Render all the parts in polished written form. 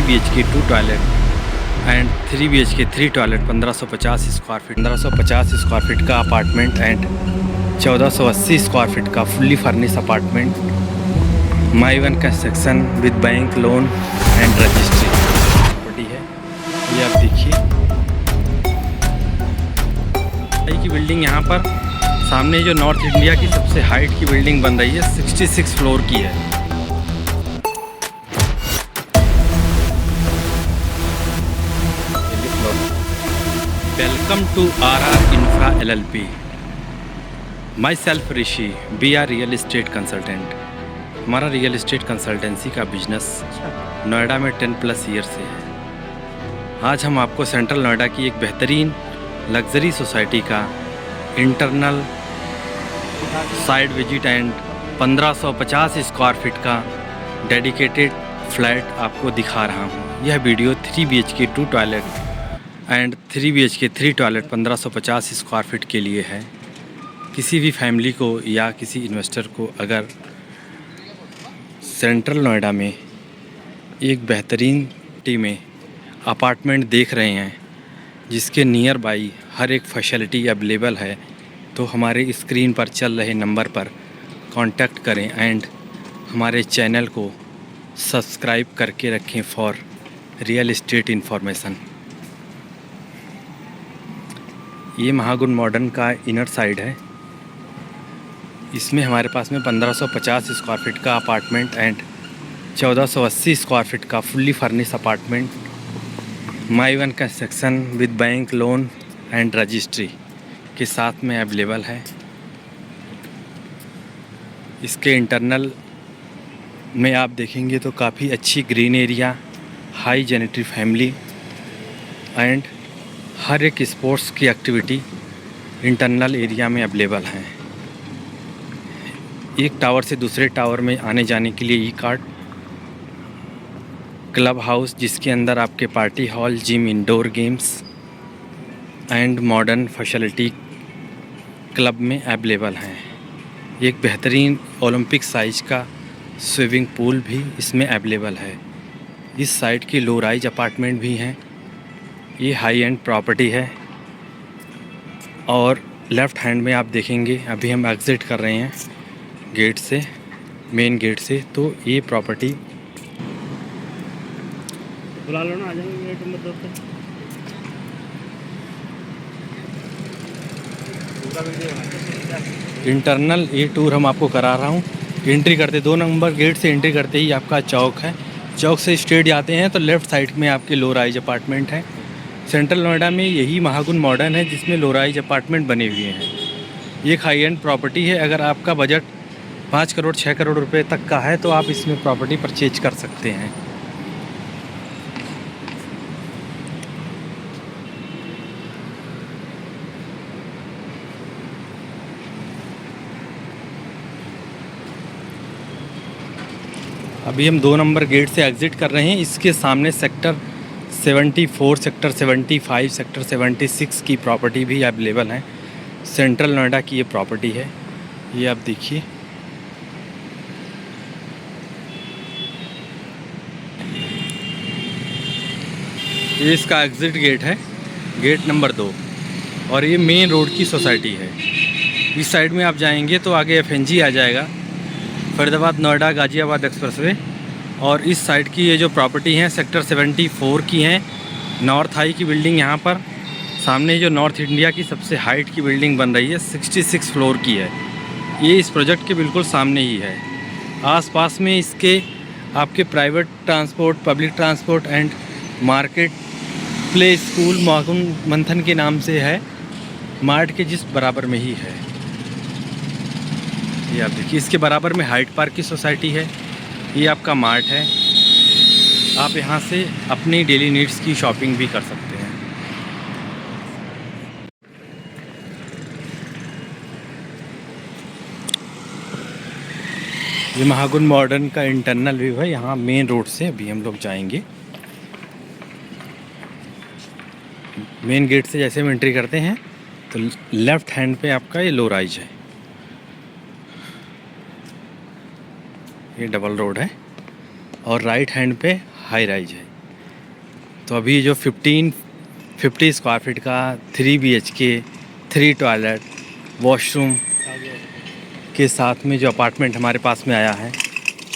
BHK 2 toilet and 3 BHK 3 toilet 1550 square feet 1550 square feet का apartment and 1480 square feet का fully furnish apartment my one construction with bank loan and registry property है। ये आप देखिए की building यहाँ पर सामने जो नॉर्थ इंडिया की सबसे हाइट की बिल्डिंग बन रही है 66 फ्लोर की है। Welcome to RR Infra LLP। Myself Rishi, we are real estate consultant. हमारा रियल इस्टेट कंसल्टेंसी का बिजनेस नोएडा में 10+ ईयर से है। आज हम आपको सेंट्रल नोएडा की एक बेहतरीन लग्जरी सोसाइटी का internal side visit and 1550 square feet का डेडिकेटेड फ्लैट आपको दिखा रहा हूँ। यह video 3 BHK 2 toilet and 3 BHK 3 toilet 1550 square feet के लिए है। किसी भी फैमिली को या किसी इन्वेस्टर को अगर सेंट्रल नोएडा में एक बेहतरीन सिटी में अपार्टमेंट देख रहे हैं जिसके नियर बाई हर एक फैसिलिटी अवेलेबल है, तो हमारे स्क्रीन पर चल रहे नंबर पर कांटेक्ट करें एंड हमारे चैनल को सब्सक्राइब करके रखें फॉर रियल इस्टेट इन्फॉर्मेशन। ये महागुण मॉडर्न का इनर साइड है। इसमें हमारे पास में 1550 स्क्वायर फीट का अपार्टमेंट एंड 1480 स्क्वायर फीट का fully furnish apartment my one construction with bank loan and registry के साथ में अवेलेबल है। इसके इंटरनल में आप देखेंगे तो काफ़ी अच्छी ग्रीन एरिया, हाई जेनेटिव फैमिली एंड हर एक स्पोर्ट्स की एक्टिविटी इंटरनल एरिया में अवेलेबल है। एक टावर से दूसरे टावर में आने जाने के लिए ई-कार्ट, क्लब हाउस जिसके अंदर आपके party hall, gym, indoor games and modern facility club में अवेलेबल हैं। एक बेहतरीन ओलंपिक साइज का स्विमिंग पूल भी इसमें अवेलेबल है। इस साइड की लो राइज अपार्टमेंट भी हैं। ये हाई एंड प्रॉपर्टी है और लेफ़्ट हैंड में आप देखेंगे, अभी हम एग्ज़िट कर रहे हैं गेट से, मेन गेट से, तो ये प्रॉपर्टी बुला लो ना, आ जाएंगे गेट नंबर 2 पे। इंटरनल ये टूर हम आपको करा रहा हूँ। एंट्री करते 2 नंबर गेट से एंट्री करते ही आपका चौक है। चौक से स्ट्रेट जाते हैं तो लेफ़्ट साइड में आपके लो राइज अपार्टमेंट है। सेंट्रल नोएडा में यही महागुण मॉडर्न है जिसमें लो राइज अपार्टमेंट बने हुए हैं। ये हाई एंड प्रॉपर्टी है। अगर आपका बजट 5 करोड़ 6 करोड़ रुपए तक का है तो आप इसमें प्रॉपर्टी परचेज कर सकते हैं। अभी हम 2 नंबर गेट से एग्ज़िट कर रहे हैं। इसके सामने सेक्टर 74, सेक्टर 75, सेक्टर 76 की प्रॉपर्टी भी अवेलेबल है। सेंट्रल नोएडा की ये प्रॉपर्टी है। ये आप देखिए, ये इसका एग्ज़िट गेट है, गेट नंबर 2, और ये मेन रोड की सोसाइटी है। इस साइड में आप जाएंगे तो आगे FNG आ जाएगा, फरीदाबाद नोएडा गाज़ियाबाद एक्सप्रेसवे। और इस साइड की ये जो प्रॉपर्टी हैं सेक्टर 74 की हैं। नॉर्थ हाई की बिल्डिंग यहाँ पर सामने जो नॉर्थ इंडिया की सबसे हाइट की बिल्डिंग बन रही है 66 फ्लोर की है। ये इस प्रोजेक्ट के बिल्कुल सामने ही है। आसपास में इसके आपके private transport, public transport and market, play school Mahagun Manthan के नाम से है, मार्ट के जिस बराबर में ही है। ये आप देखिए, इसके बराबर में हाइट पार्क की सोसाइटी है। ये आपका मार्ट है। आप यहाँ से अपनी डेली नीड्स की शॉपिंग भी कर सकते हैं। ये महागुण मॉडर्न का इंटरनल व्यू है। यहाँ मेन रोड से अभी हम लोग जाएंगे। मेन गेट से जैसे हम एंट्री करते हैं तो लेफ़्ट हैंड पे आपका ये लो राइज है। ये डबल रोड है और राइट हैंड पे हाई राइज है। तो अभी जो 50 स्क्वायर फीट का 3 BHK 3 टॉयलेट वॉशरूम के साथ में जो अपार्टमेंट हमारे पास में आया है,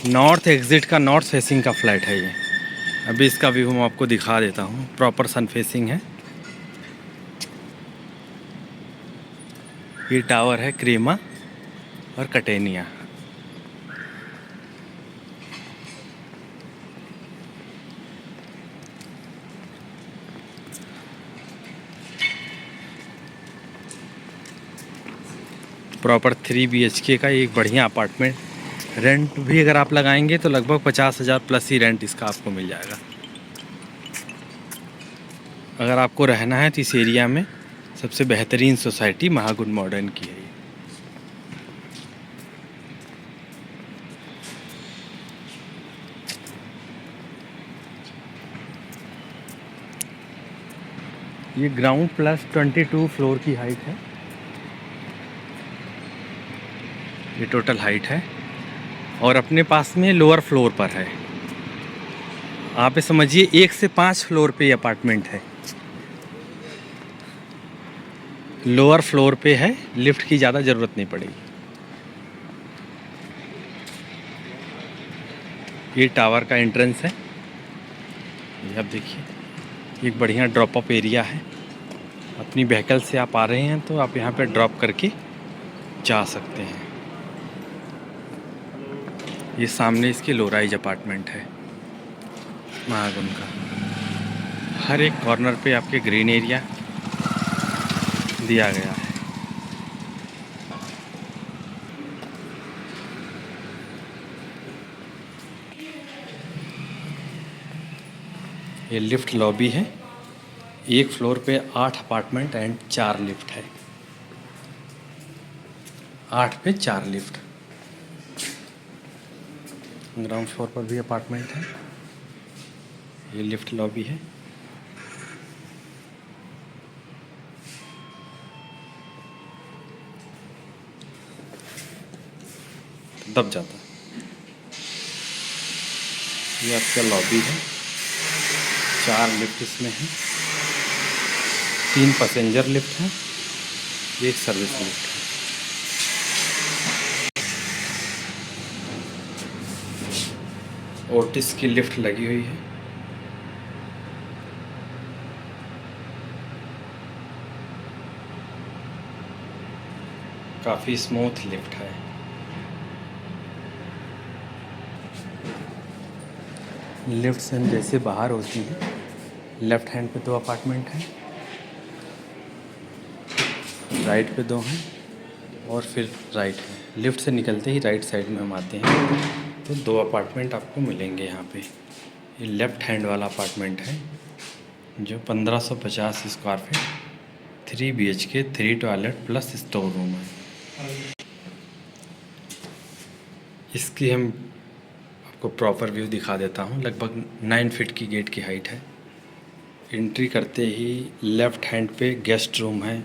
नॉर्थ एग्ज़िट का नॉर्थ फेसिंग का फ्लैट है ये। अभी इसका व्यू मैं आपको दिखा देता हूँ। प्रॉपर सन फेसिंग है। ये टावर है क्रेमा और कटेनिया। प्रॉपर 3 BHK का एक बढ़िया अपार्टमेंट। रेंट भी अगर आप लगाएंगे तो लगभग 50,000 प्लस ही रेंट इसका आपको मिल जाएगा। अगर आपको रहना है तो इस एरिया में सबसे बेहतरीन सोसाइटी महागुड मॉडर्न की है। ये ग्राउंड प्लस 22 फ्लोर की हाइट है। ये टोटल हाइट है और अपने पास में लोअर फ्लोर पर है। आप ये समझिए 1 से 5 फ्लोर पे ये अपार्टमेंट है। लोअर फ्लोर पे है, लिफ्ट की ज़्यादा ज़रूरत नहीं पड़ेगी। ये टावर का एंट्रेंस है। ये आप देखिए एक बढ़िया ड्रॉप अप एरिया है। अपनी व्हीकल से आप आ रहे हैं तो आप यहाँ पे ड्रॉप करके जा सकते हैं। ये सामने इसके लो राइज अपार्टमेंट है महागुन का। हर एक कॉर्नर पे आपके ग्रीन एरिया दिया गया है। ये लिफ्ट लॉबी है। एक फ्लोर पे 8 अपार्टमेंट एंड 4 लिफ्ट है। 8 पे 4 लिफ्ट। ग्राउंड फ्लोर पर भी अपार्टमेंट है। ये लिफ्ट लॉबी है। दब जाता है। ये आपका लॉबी है। 4 लिफ्ट इसमें है। 3 पैसेंजर लिफ्ट है, 1 सर्विस लिफ्ट है। ओटिस की लिफ्ट लगी हुई है। काफ़ी स्मूथ लिफ्ट है। लिफ्ट से हम जैसे बाहर होती हैं, लेफ्ट हैंड पे 2 अपार्टमेंट हैं, राइट पे 2 हैं और फिर राइट है। लिफ्ट से निकलते ही राइट साइड में हम आते हैं तो 2 अपार्टमेंट आपको मिलेंगे यहाँ पे। ये लेफ़्ट हैंड वाला अपार्टमेंट है जो 1550 square feet 3 BHK 3 toilet plus store room है। इसकी हम आपको प्रॉपर व्यू दिखा देता हूँ। लगभग 9 फीट की गेट की हाइट है। एंट्री करते ही लेफ़्ट हैंड पे गेस्ट रूम है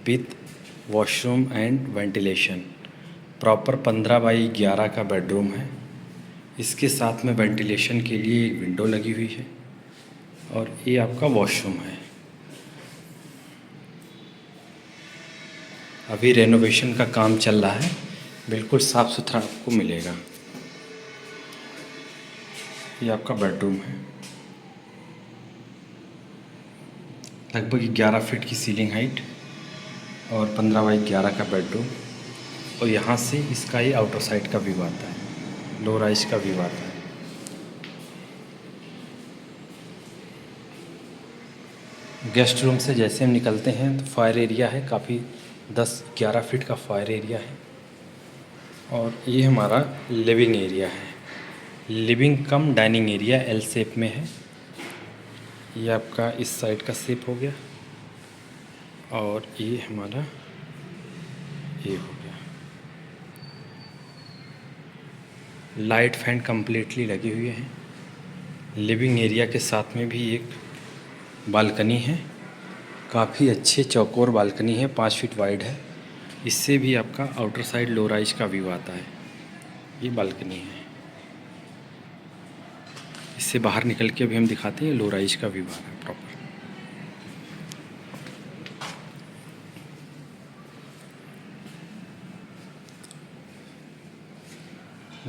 with washroom and ventilation. Proper 15 by 11 का बेडरूम है। इसके साथ में वेंटिलेशन के लिए एक विंडो लगी हुई है और ये आपका वॉशरूम है। अभी रेनोवेशन का काम चल रहा है। बिल्कुल साफ़ सुथरा आपको मिलेगा। ये आपका बेडरूम है। लगभग 11 फीट की सीलिंग हाइट और 15 बाई 11 का बेडरूम। और यहाँ से इसका ये आउटर साइड का व्यू आता है, लो राइज का व्यू आता है। गेस्ट रूम से जैसे हम निकलते हैं तो फायर एरिया है, काफ़ी 10-11 फीट का फायर एरिया है। और ये हमारा लिविंग एरिया है। लिविंग कम डाइनिंग एरिया एल शेप में है। ये आपका इस साइड का शेप हो गया और ये हमारा ये हो गया। लाइट फैन कम्प्लीटली लगी हुई है। लिविंग एरिया के साथ में भी एक बालकनी है। काफ़ी अच्छे चौकोर बालकनी है, 5 फीट वाइड है। इससे भी आपका आउटर साइड लो राइज का व्यू आता है। ये बालकनी है। इससे इससे बाहर निकल के अभी हम दिखाते हैं लो राइज का व्यू आ रहा है प्रॉपर।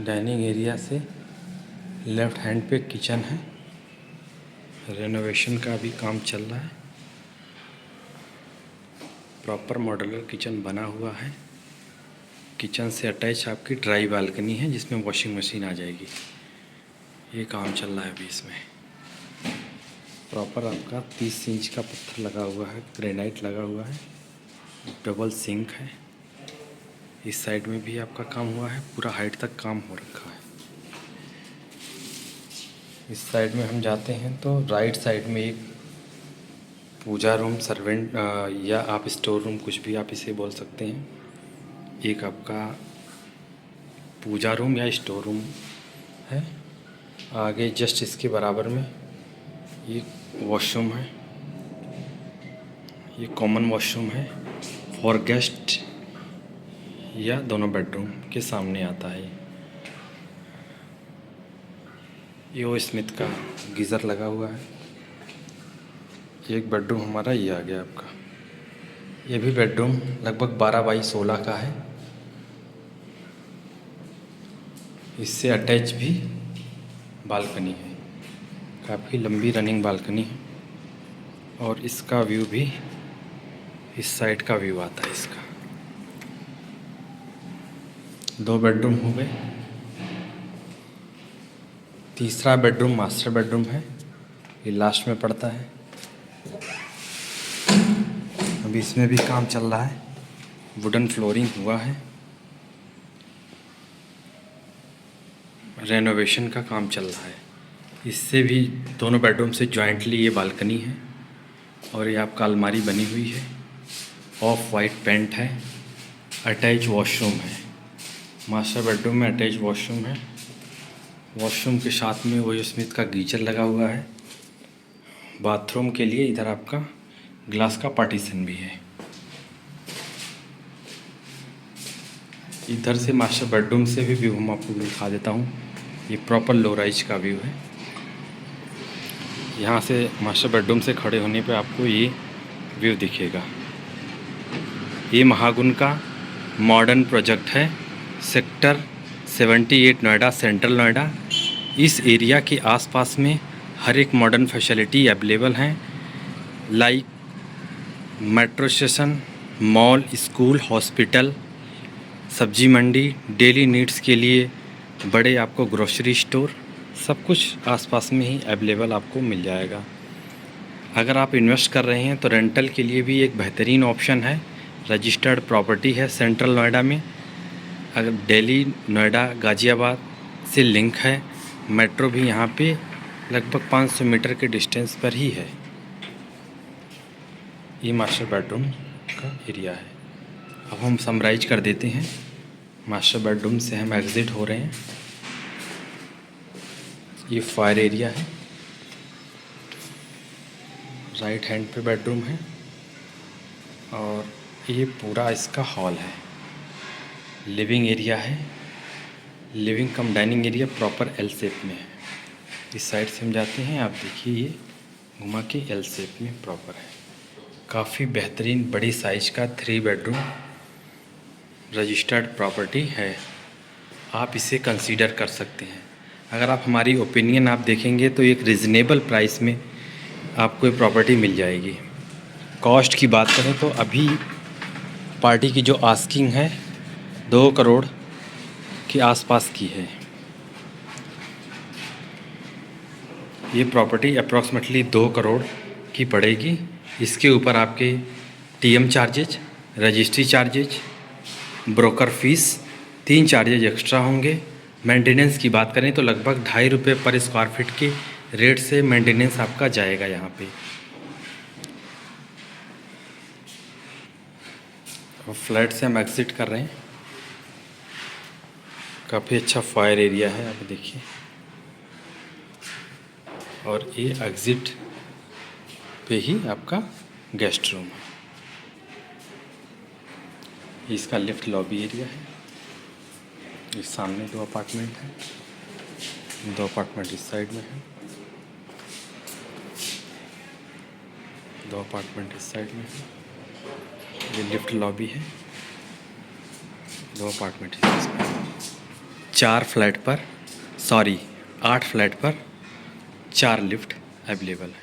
डाइनिंग एरिया से लेफ्ट हैंड पे किचन है। रेनोवेशन का भी काम चल रहा है। प्रॉपर मॉड्यूलर किचन बना हुआ है। किचन से अटैच आपकी ड्राई बालकनी है जिसमें वॉशिंग मशीन आ जाएगी। ये काम चल रहा है अभी इसमें। प्रॉपर आपका 30 इंच का पत्थर लगा हुआ है, ग्रेनाइट लगा हुआ है, डबल सिंक है। इस साइड में भी आपका काम हुआ है, पूरा हाइट तक काम हो रखा है। इस साइड में हम जाते हैं तो राइट साइड में एक पूजा रूम, सर्वेंट या आप स्टोर रूम, कुछ भी आप इसे बोल सकते हैं, एक आपका पूजा रूम या स्टोर रूम है। आगे जस्ट इसके बराबर में ये वॉशरूम है। ये कॉमन वॉशरूम है फॉर गेस्ट या दोनों बेडरूम के सामने आता है। ये ओ स्मिथ का गीज़र लगा हुआ है। एक बेडरूम हमारा ये आ गया आपका। ये भी बेडरूम लगभग 12 बाई 16 का है। इससे अटैच भी बालकनी है, काफ़ी लंबी रनिंग बालकनी है। और इसका व्यू भी इस साइड का व्यू आता है इसका। 2 बेडरूम हो गए। तीसरा बेडरूम मास्टर बेडरूम है, ये लास्ट में पड़ता है। अभी इसमें भी काम चल रहा है, वुडन फ्लोरिंग हुआ है, रेनोवेशन का काम चल रहा है। इससे भी दोनों बेडरूम से जॉइंटली ये बालकनी है। और ये आपका अलमारी बनी हुई है, ऑफ वाइट पेंट है, अटैच वॉशरूम है। मास्टर बेडरूम में अटैच वॉशरूम है। वॉशरूम के साथ में वो स्मिथ का गीजर लगा हुआ है। बाथरूम के लिए इधर आपका ग्लास का पार्टीशन भी है। इधर से मास्टर बेडरूम से भी व्यू हम आपको दिखा देता हूँ। ये प्रॉपर लो राइज का व्यू है। यहाँ से मास्टर बेडरूम से खड़े होने पे आपको ये व्यू दिखेगा। ये महागुन का मॉडर्न प्रोजेक्ट है, सेक्टर 78 नोएडा, सेंट्रल नोएडा। इस एरिया के आसपास में हर एक मॉडर्न फैसिलिटी अवेलेबल हैं, like metro station, mall, school, hospital, सब्जी मंडी, डेली नीड्स के लिए बड़े आपको ग्रोसरी स्टोर, सब कुछ आसपास में ही अवेलेबल आपको मिल जाएगा। अगर आप इन्वेस्ट कर रहे हैं तो रेंटल के लिए भी एक बेहतरीन ऑप्शन है। रजिस्टर्ड प्रॉपर्टी है सेंट्रल नोएडा में। अगर दिल्ली, नोएडा, गाज़ियाबाद से लिंक है। मेट्रो भी यहाँ पे लगभग 500 मीटर के डिस्टेंस पर ही है। ये मास्टर बेडरूम का एरिया है। अब हम समराइज कर देते हैं। मास्टर बेडरूम से हम एग्ज़िट हो रहे हैं। ये फायर एरिया है, राइट हैंड पे बेडरूम है। और ये पूरा इसका हॉल है। लिविंग एरिया है, लिविंग कम dining area proper L shape में है। इस साइड से हम जाते हैं, आप देखिए ये घुमा के एल शेप में प्रॉपर है। काफ़ी बेहतरीन बड़ी साइज का 3 बेडरूम रजिस्टर्ड प्रॉपर्टी है। आप इसे कंसीडर कर सकते हैं। अगर आप हमारी ओपिनियन आप देखेंगे तो एक रिजनेबल प्राइस में आपको ये प्रॉपर्टी मिल जाएगी। कॉस्ट की बात करें तो अभी पार्टी की जो आस्किंग है 2 करोड़ के आसपास की है। ये प्रॉपर्टी अप्रॉक्सीमेटली 2 करोड़ की पड़ेगी। इसके ऊपर आपके TM charges, registry charges, broker fees, 3 charges extra होंगे। मेंटेनेंस की बात करें तो लगभग 2.5 रुपये पर स्क्वायर फीट के रेट से मेंटेनेंस आपका जाएगा यहाँ पे। और फ्लैट से हम एग्ज़िट कर रहे हैं। काफ़ी अच्छा फायर एरिया है, आप देखिए। और ये एग्ज़िट पे ही आपका गेस्ट रूम है। इसका लिफ्ट लॉबी एरिया है। इस सामने 2 अपार्टमेंट हैं, 2 अपार्टमेंट इस साइड में हैं। दो अपार्टमेंट इस साइड में है, ये लिफ्ट लॉबी है, दो अपार्टमेंट है इसमें। 4 फ्लैट पर 8 फ्लैट पर 4 लिफ्ट अवेलेबल है।